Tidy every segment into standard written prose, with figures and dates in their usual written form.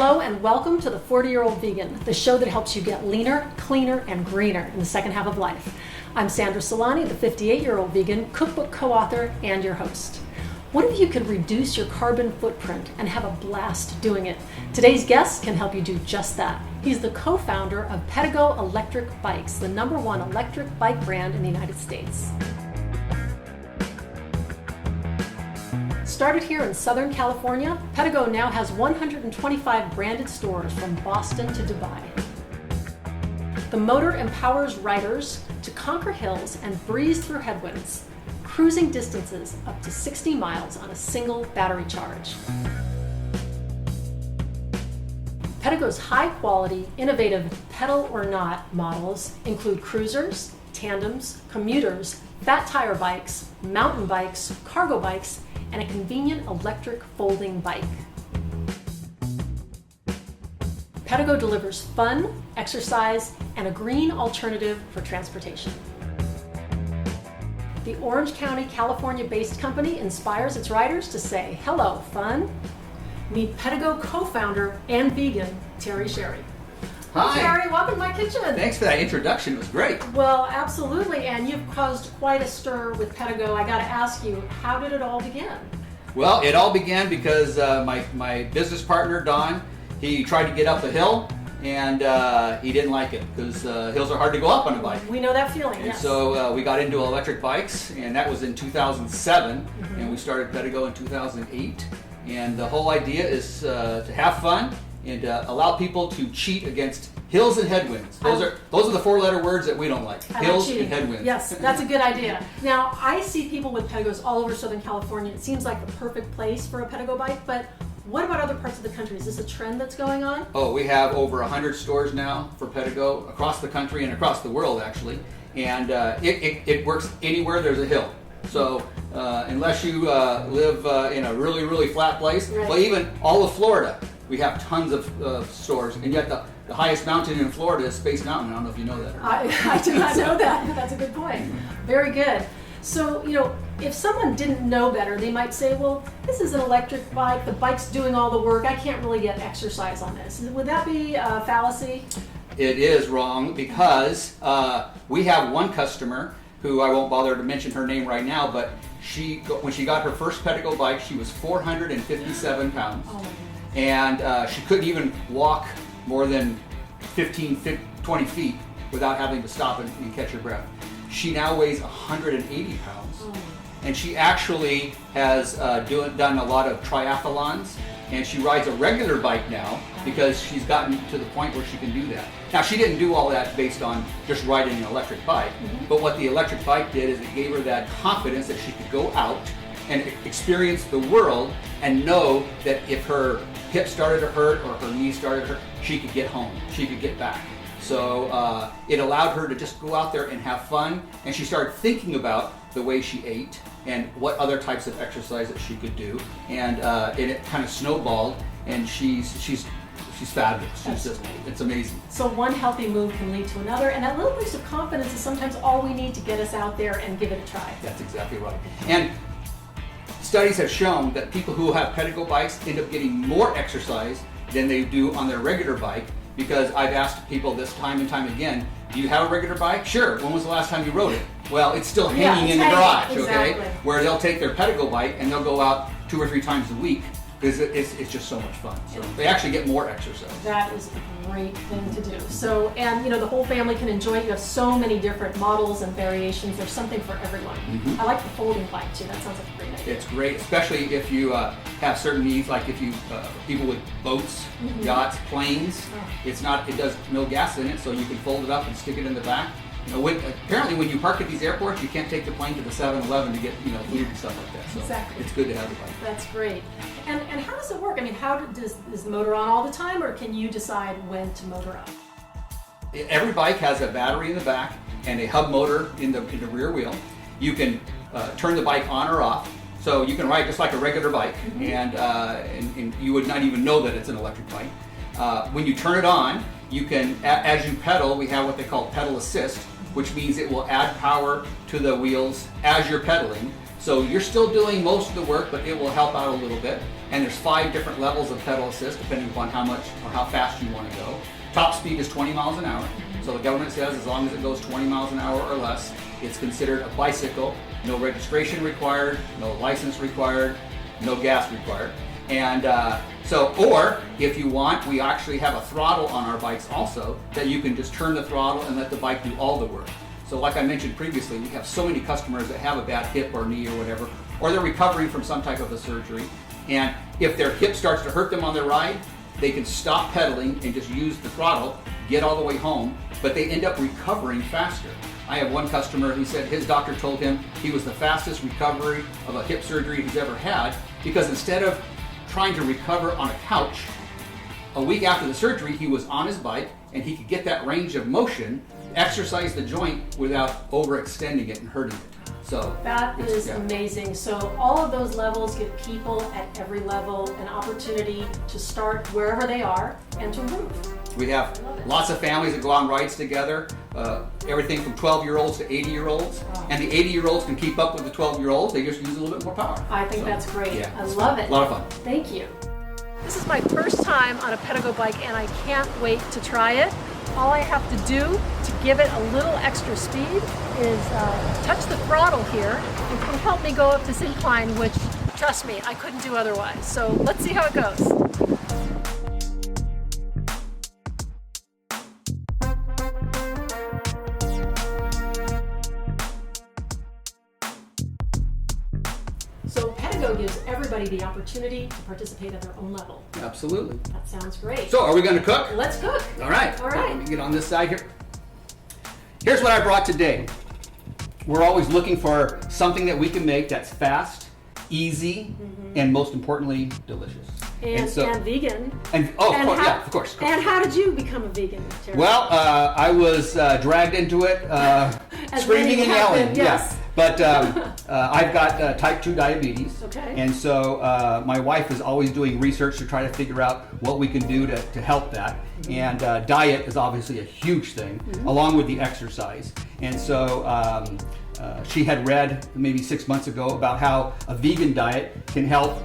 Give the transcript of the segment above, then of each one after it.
Hello and welcome to the 40-Year-Old Vegan, the show that helps you get leaner, cleaner, and greener in the second half of life. I'm Sandra Solani, the 58-year-old vegan, cookbook co-author, and your host. What if you could reduce your carbon footprint and have a blast doing it? Today's guest can help you do just that. He's the co-founder of Pedego electric bikes, the #1 electric bike brand in the United States. Started here in Southern California, Pedego now has 125 branded stores from Boston to Dubai. The motor empowers riders to conquer hills and breeze through headwinds, cruising distances up to 60 miles on a single battery charge. Pedego's high-quality, innovative pedal or not models include cruisers, tandems, commuters, fat tire bikes, mountain bikes, cargo bikes, and a convenient electric folding bike. Pedego delivers fun, exercise, and a green alternative for transportation. The Orange County, California-based company inspires its riders to say, "Hello, fun." Meet Pedego co-founder and vegan, Terry Sherry. Hi. Terry, welcome to my kitchen. Thanks for that introduction. It was great. Well, absolutely, and you've caused quite a stir with Pedego. I got to ask you, how did it all begin? Well, it all began because my business partner, Don, he tried to get up a hill, and he didn't like it because hills are hard to go up on a bike. We know that feeling, And yes. so we got into electric bikes, and that was in 2007, and we started Pedego in 2008. And the whole idea is to have fun and allow people to cheat against hills and headwinds. Those are the four-letter words that we don't like. Hills and headwinds. Yes, that's a good idea. Now, I see people with Pedegos all over Southern California. It seems like the perfect place for a Pedego bike, but what about other parts of the country? Is this a trend that's going on? Oh, we have over 100 stores now for Pedego across the country and across the world, actually. And it works anywhere there's a hill. So unless you live in a really, really flat place, right. Well, even all of Florida, we have tons of stores. And yet the highest mountain in Florida is Space Mountain. I don't know if you know that or not. I did not know that. That's a good point. Very good. So, if someone didn't know better, they might say, well, this is an electric bike. The bike's doing all the work. I can't really get exercise on this. Would that be a fallacy? It is wrong because we have one customer who I won't bother to mention her name right now, but when she got her first Pedego bike, she was 457 pounds. Oh my goodness. And she couldn't even walk more than 20 feet without having to stop and catch her breath. She now weighs 180 pounds. Oh. And she actually has done a lot of triathlons, and she rides a regular bike now because she's gotten to the point where she can do that. Now, she didn't do all that based on just riding an electric bike, but what the electric bike did is it gave her that confidence that she could go out and experience the world and know that if her hip started to hurt or her knee started to hurt, she could get home, she could get back. So it allowed her to just go out there and have fun, and she started thinking about the way she ate and what other types of exercise that she could do, and it kind of snowballed, and she's fabulous. It's amazing. So one healthy move can lead to another, and that little boost of confidence is sometimes all we need to get us out there and give it a try. That's exactly right. And studies have shown that people who have Pedego bikes end up getting more exercise than they do on their regular bike, because I've asked people this time and time again, do you have a regular bike? Sure. When was the last time you rode it? Well, it's still hanging in the garage, okay? Exactly. Where they'll take their Pedego bike and they'll go out 2 or 3 times a week because it's just so much fun. So they actually get more exercise. That is a great thing to do. So, and the whole family can enjoy it. You have so many different models and variations. There's something for everyone. I like the folding bike too. That sounds like a great idea. It's great, especially if you have certain needs, like if you people with boats, yachts, planes. It does no gas in it, so you can fold it up and stick it in the back. Apparently when you park at these airports, you can't take the plane to the 7-Eleven to get food and stuff like that. So exactly. It's good to have the bike. That's great. And how does it work? I mean, is the motor on all the time, or can you decide when to motor up? Every bike has a battery in the back and a hub motor in the rear wheel. You can turn the bike on or off, so you can ride just like a regular bike, and you would not even know that it's an electric bike. When you turn it on, you can, as you pedal, we have what they call pedal assist, which means it will add power to the wheels as you're pedaling. So you're still doing most of the work, but it will help out a little bit. And there's 5 different levels of pedal assist depending upon how much or how fast you want to go. Top speed is 20 miles an hour. So the government says as long as it goes 20 miles an hour or less, it's considered a bicycle. No registration required, no license required, no gas required. And or if you want, we actually have a throttle on our bikes also that you can just turn the throttle and let the bike do all the work. So like I mentioned previously, we have so many customers that have a bad hip or knee or whatever, or they're recovering from some type of a surgery. And if their hip starts to hurt them on their ride, they can stop pedaling and just use the throttle, get all the way home, but they end up recovering faster. I have one customer who said his doctor told him he was the fastest recovery of a hip surgery he's ever had, because instead of trying to recover on a couch, a week after the surgery, he was on his bike and he could get that range of motion, exercise the joint without overextending it and hurting it. So that is amazing. So all of those levels give people at every level an opportunity to start wherever they are and to move. We have lots of families that go on rides together, everything from 12-year-olds to 80-year-olds. Wow. And the 80-year-olds can keep up with the 12-year-olds. They just use a little bit more power. I think that's great. Yeah, I love it. A lot of fun. Thank you. This is my first time on a Pedego bike and I can't wait to try it. All I have to do to give it a little extra speed is touch the throttle here, and it'll help me go up this incline, which, trust me, I couldn't do otherwise. So let's see how it goes. So Pedego gives everybody the opportunity to participate at their own level. Absolutely. That sounds great. So are we going to cook? Let's cook. All right. All right. Let me get on this side here. Here's what I brought today. We're always looking for something that we can make that's fast, easy, and most importantly, delicious. And vegan. And of course. And how did you become a vegan, Terry? Well, I was dragged into it, screaming and yelling. Yes. Yeah. But I've got type 2 diabetes. Okay. And so my wife is always doing research to try to figure out what we can do to help that. And diet is obviously a huge thing, along with the exercise. And so she had read maybe 6 months ago about how a vegan diet can help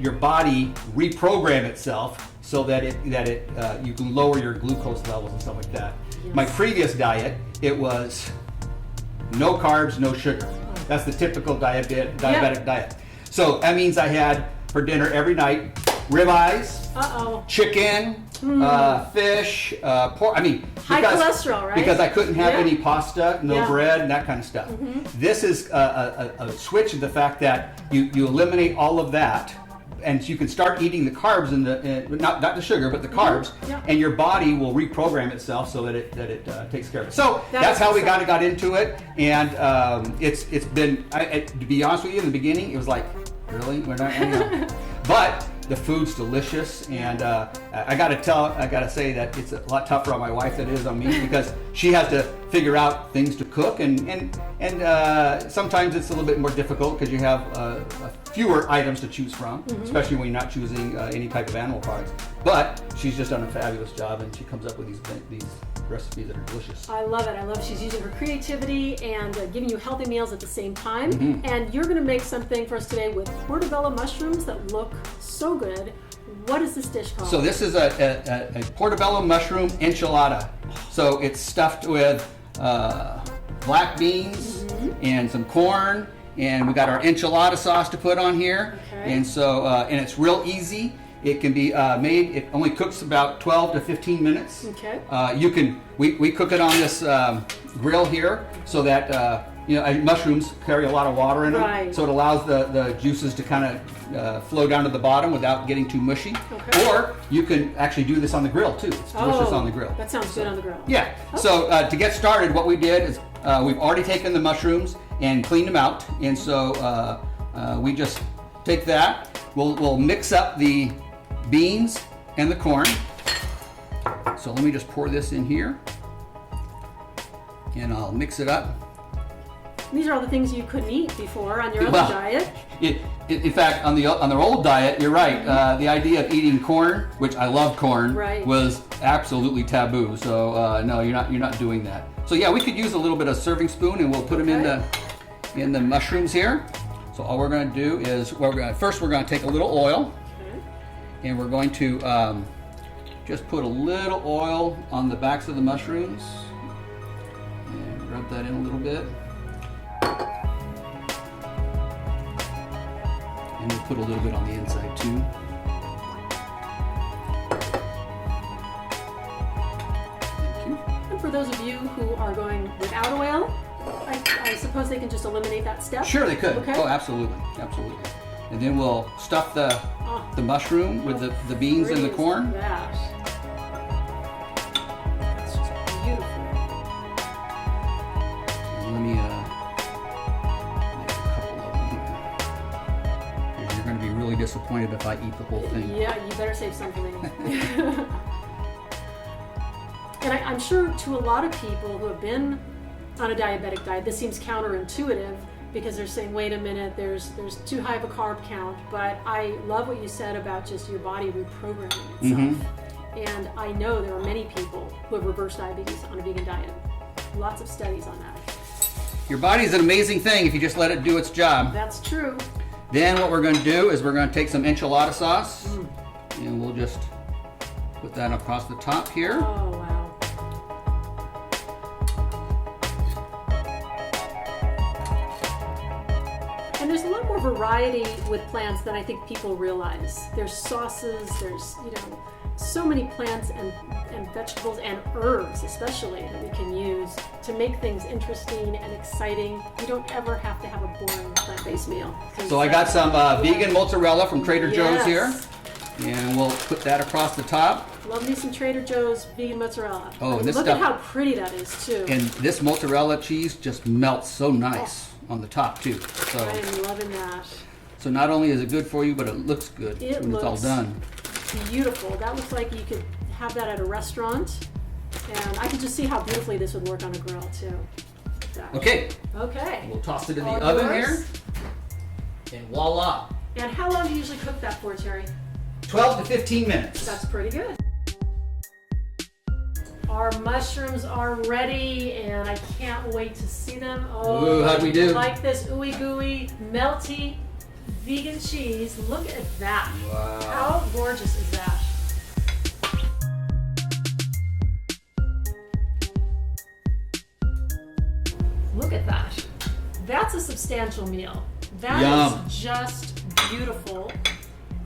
your body reprogram itself so that you can lower your glucose levels and stuff like that. Yes. My previous diet, it was no carbs, no sugar. That's the typical diabetic diet. So that means I had for dinner every night ribeyes, chicken, fish, pork. High cholesterol, right? Because I couldn't have any pasta, no bread, and that kind of stuff. This is a switch in the fact that you eliminate all of that, and you can start eating the carbs and not the sugar, but the carbs, and your body will reprogram itself so that it takes care of it. So that's how we got into it, and it's been. To be honest with you, in the beginning, it was like, really, we're not. But the food's delicious, and I gotta say that it's a lot tougher on my wife than it is on me because she has to figure out things to cook, and sometimes it's a little bit more difficult because you have fewer items to choose from, especially when you're not choosing any type of animal products. But she's just done a fabulous job, and she comes up with these recipes that are delicious. I love it. I love she's using her creativity and giving you healthy meals at the same time. And you're going to make something for us today with portobello mushrooms that look so good. What is this dish called? So this is a portobello mushroom enchilada. So it's stuffed with black beans and some corn, and we got our enchilada sauce to put on here. Okay. And so and it's real easy. It can be made. It only cooks about 12 to 15 minutes. Okay. We cook it on this grill here so that mushrooms carry a lot of water in them. Right. So it allows the juices to kind of flow down to the bottom without getting too mushy. Okay. Or you can actually do this on the grill too. It's delicious on the grill. That sounds good on the grill. Yeah. Okay. So to get started, what we did is we've already taken the mushrooms and cleaned them out, and so we just take that. We'll mix up the beans and the corn. So let me just pour this in here, and I'll mix it up. These are all the things you couldn't eat before on your other diet. In fact, on their old diet, you're right. The idea of eating corn, which I love corn, was absolutely taboo. So no, you're not doing that. So yeah, we could use a little bit of serving spoon, and we'll put them in the mushrooms here. So all we're going to do is, first we're going to take a little oil, and we're going to just put a little oil on the backs of the mushrooms, and rub that in a little bit. And we'll put a little bit on the inside too. Thank you. And for those of you who are going without oil, I suppose they can just eliminate that step? Sure, they could. Okay. Oh, absolutely, absolutely. And then we'll stuff the mushroom with the beans and the corn. That's just beautiful. And let me make a couple of them here. You're going to be really disappointed if I eat the whole thing. Yeah, you better save some for me. And I'm sure to a lot of people who have been on a diabetic diet, this seems counterintuitive because they're saying, wait a minute, there's too high of a carb count. But I love what you said about just your body reprogramming itself. And I know there are many people who have reversed diabetes on a vegan diet. Lots of studies on that. Your body's an amazing thing if you just let it do its job. That's true. Then what we're going to do is we're going to take some enchilada sauce, and we'll just put that across the top here. Oh, wow. And there's a lot more variety with plants than I think people realize. There's sauces, there's, so many plants and vegetables and herbs especially that we can use to make things interesting and exciting. You don't ever have to have a boring plant-based meal. So I got some vegan mozzarella from Trader Joe's here, and we'll put that across the top. Love me some Trader Joe's vegan mozzarella. Oh, and this Look stuff, at how pretty that is too. And this mozzarella cheese just melts so nice on the top too. So I am loving that. So not only is it good for you, but it looks good when it's all done. Beautiful. That looks like you could have that at a restaurant, and I can just see how beautifully this would work on a grill too. Okay. Okay. We'll toss it in the oven here, and voila. And how long do you usually cook that for, Terry? 12 to 15 minutes. That's pretty good. Our mushrooms are ready, and I can't wait to see them. Oh, ooh, how'd we do? Like this ooey gooey, melty vegan cheese. Look at that. Wow. How gorgeous is that? Look at that. That's a substantial meal. That is just beautiful.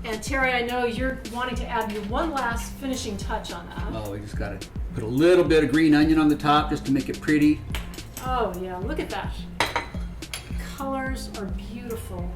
And Terry, I know you're wanting to add your one last finishing touch on that. Oh, we just got to put a little bit of green onion on the top just to make it pretty. Oh yeah, look at that. The colors are beautiful.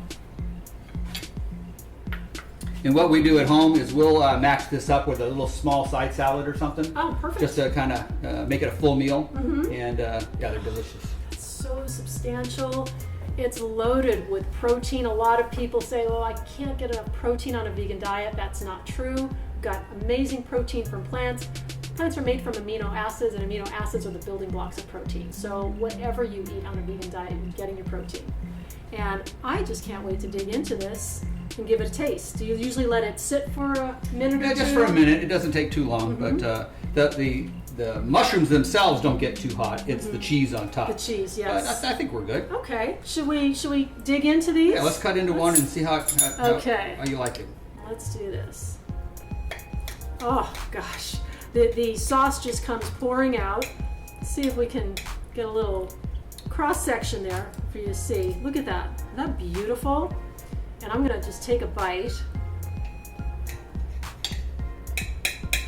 And what we do at home is we'll match this up with a little small side salad or something. Oh, perfect. Just to kind of make it a full meal. And yeah, they're delicious. It's so substantial. It's loaded with protein. A lot of people say, well, I can't get enough protein on a vegan diet. That's not true. Got amazing protein from plants. Plants are made from amino acids, and amino acids are the building blocks of protein. So whatever you eat on a vegan diet, you're getting your protein. And I just can't wait to dig into this and give it a taste. Do you usually let it sit for a minute or two? Yeah, just for a minute. It doesn't take too long, but the mushrooms themselves don't get too hot. It's the cheese on top. The cheese, yes. But I think we're good. Okay. Should we dig into these? Yeah, let's cut into one and see how you like it. Let's do this. Oh gosh, the sauce just comes pouring out. Let's see if we can get a little cross section there for you to see. Look at that. Isn't that beautiful? And I'm gonna just take a bite.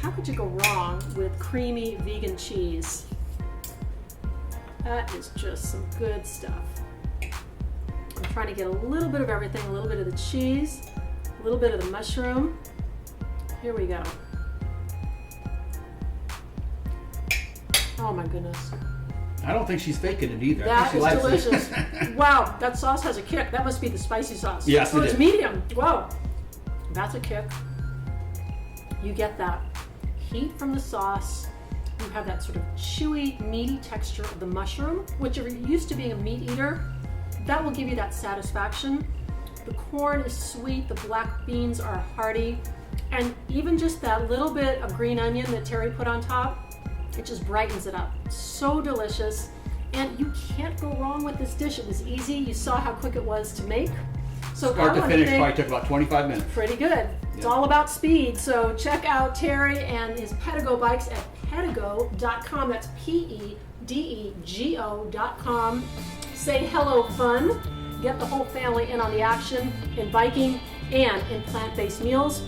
How could you go wrong with creamy vegan cheese? That is just some good stuff. I'm trying to get a little bit of everything, a little bit of the cheese, a little bit of the mushroom. Here we go. Oh my goodness. I don't think she's faking it either. That I think she is likes delicious. it. Wow, that sauce has a kick. That must be the spicy sauce. Yes, oh, it it's is. medium. Wow, that's a kick. You get that heat from the sauce. You have that sort of chewy, meaty texture of the mushroom, which if you're used to being a meat eater, that will give you that satisfaction. The corn is sweet, the black beans are hearty, and even just that little bit of green onion that Terry put on top, it just brightens it up. So delicious, and you can't go wrong with this dish. It was easy. You saw how quick it was to make. So Start I to wanna finish thank- probably took about 25 minutes. Pretty good. It's Yeah. all about speed. So check out Terry and his Pedego bikes at pedego.com. That's pedego.com. Say hello, fun. Get the whole family in on the action in biking and in plant-based meals.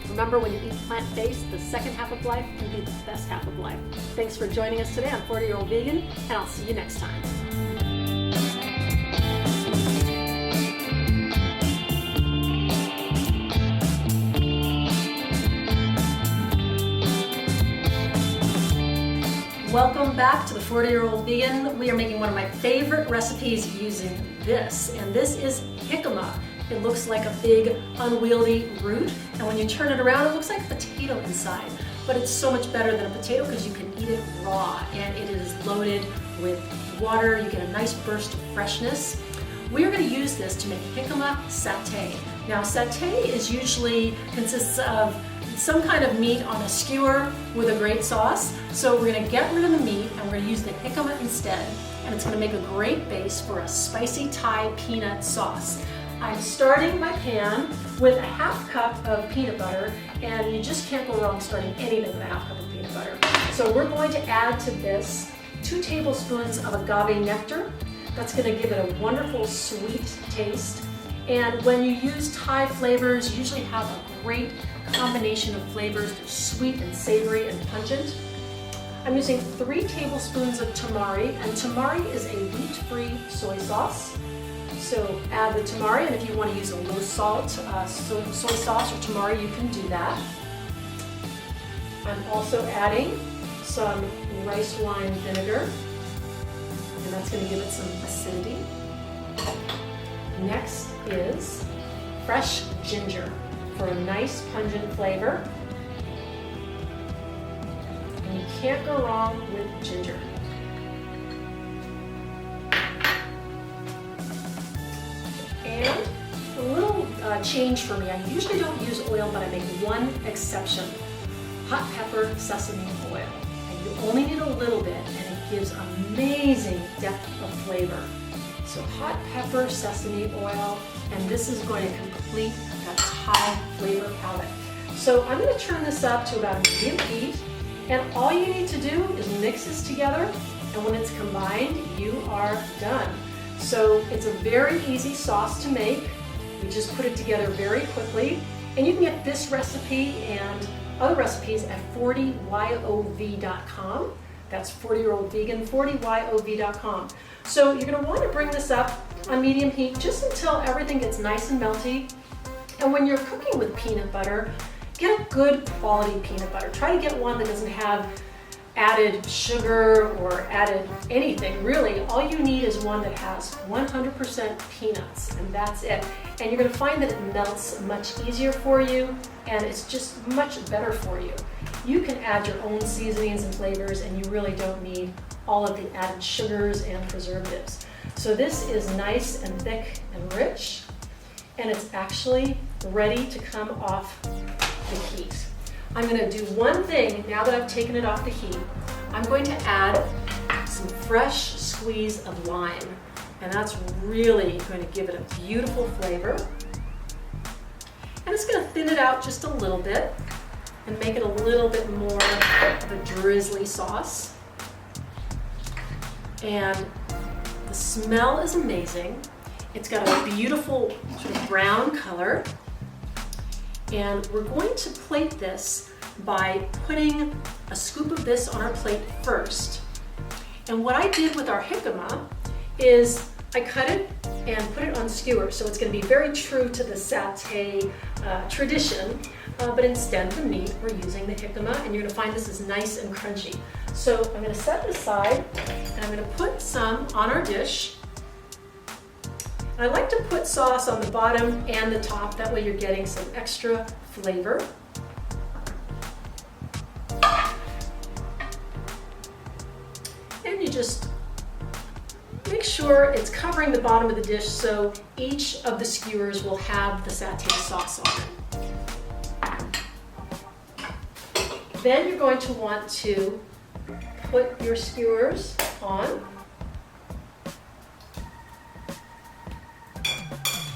Remember, when you eat plant-based, the second half of life can be the best half of life. Thanks for joining us today on 40-Year-Old Vegan, and I'll see you next time. Welcome back to the 40-Year-Old Vegan. We are making one of my favorite recipes using this, and this is jicama. It looks like a big, unwieldy root, and when you turn it around, it looks like a potato inside. But it's so much better than a potato because you can eat it raw, and it is loaded with water. You get a nice burst of freshness. We are going to use this to make jicama satay. Now, satay usually consists of some kind of meat on a skewer with a great sauce. So we're going to get rid of the meat and we're going to use the jicama instead. And it's going to make a great base for a spicy Thai peanut sauce. I'm starting my pan with a half cup of peanut butter, and you just can't go wrong starting anything with a half cup of peanut butter. So we're going to add to this 2 tablespoons of agave nectar. That's going to give it a wonderful sweet taste. And when you use Thai flavors, you usually have a great combination of flavors. They're sweet and savory and pungent. I'm using 3 tablespoons of tamari, and tamari is a wheat-free soy sauce. So add the tamari, and if you want to use a low salt soy sauce or tamari, you can do that. I'm also adding some rice wine vinegar, and that's going to give it some acidity. Next is fresh ginger for a nice pungent flavor. And you can't go wrong with ginger. And a little change for me. I usually don't use oil, but I make one exception. Hot pepper sesame oil. And you only need a little bit, and it gives amazing depth of flavor. So hot pepper sesame oil, and this is going to complete that Thai flavor palette. So I'm going to turn this up to about a medium heat, and all you need to do is mix this together, and when it's combined, you are done. So it's a very easy sauce to make. We just put it together very quickly, and you can get this recipe and other recipes at 40yov.com. That's 40-Year-Old Vegan, 40yov.com. So you're going to want to bring this up on medium heat just until everything gets nice and melty. And when you're cooking with peanut butter, get a good quality peanut butter. Try to get one that doesn't have added sugar or added anything. Really, all you need is one that has 100% peanuts, and that's it. And you're going to find that it melts much easier for you, and it's just much better for you. You can add your own seasonings and flavors, and you really don't need all of the added sugars and preservatives. So this is nice and thick and rich, and it's actually ready to come off the heat. I'm going to do one thing now that I've taken it off the heat. I'm going to add some fresh squeeze of lime, and that's really going to give it a beautiful flavor. And it's going to thin it out just a little bit and make it a little bit more of a drizzly sauce. And the smell is amazing. It's got a beautiful sort of brown color. And we're going to plate this by putting a scoop of this on our plate first. And what I did with our jicama is I cut it and put it on skewers. So it's going to be very true to the satay tradition, but instead of the meat, we're using the jicama, and you're going to find this is nice and crunchy. So I'm going to set this aside, and I'm going to put some on our dish. I like to put sauce on the bottom and the top, that way you're getting some extra flavor. And you just make sure it's covering the bottom of the dish so each of the skewers will have the satay sauce on it. Then you're going to want to put your skewers on.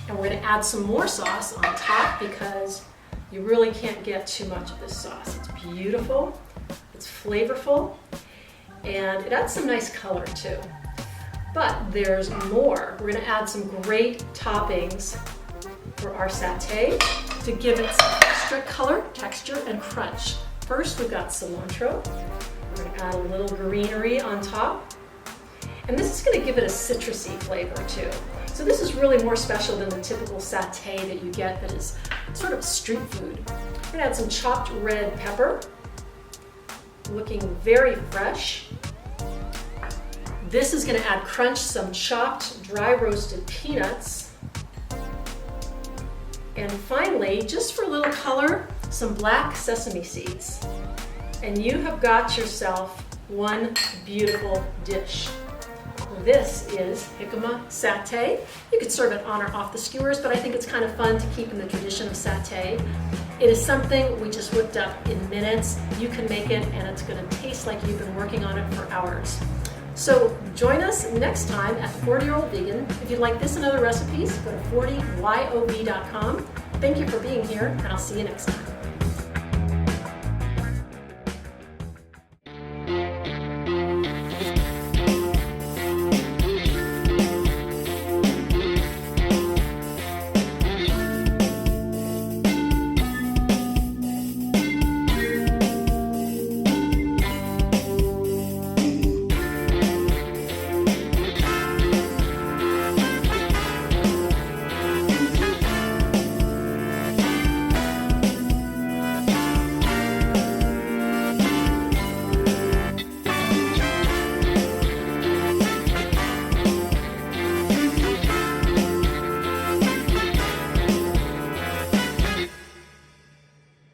And we're going to add some more sauce on top because you really can't get too much of this sauce. It's beautiful, it's flavorful, and it adds some nice color too. But there's more. We're going to add some great toppings for our satay to give it some extra color, texture, and crunch. First, we've got cilantro. We're going to add a little greenery on top. And this is going to give it a citrusy flavor too. So this is really more special than the typical satay that you get that is sort of street food. We're going to add some chopped red pepper, looking very fresh. This is going to add crunch, some chopped dry roasted peanuts. And finally, just for a little color, some black sesame seeds. And you have got yourself one beautiful dish. This is Jicama satay. You could serve it on or off the skewers, but I think it's kind of fun to keep in the tradition of satay. It is something we just whipped up in minutes. You can make it and it's going to taste like you've been working on it for hours. So join us next time at 40-Year-Old Vegan. If you'd like this and other recipes, go to 40yov.com. Thank you for being here, and I'll see you next time.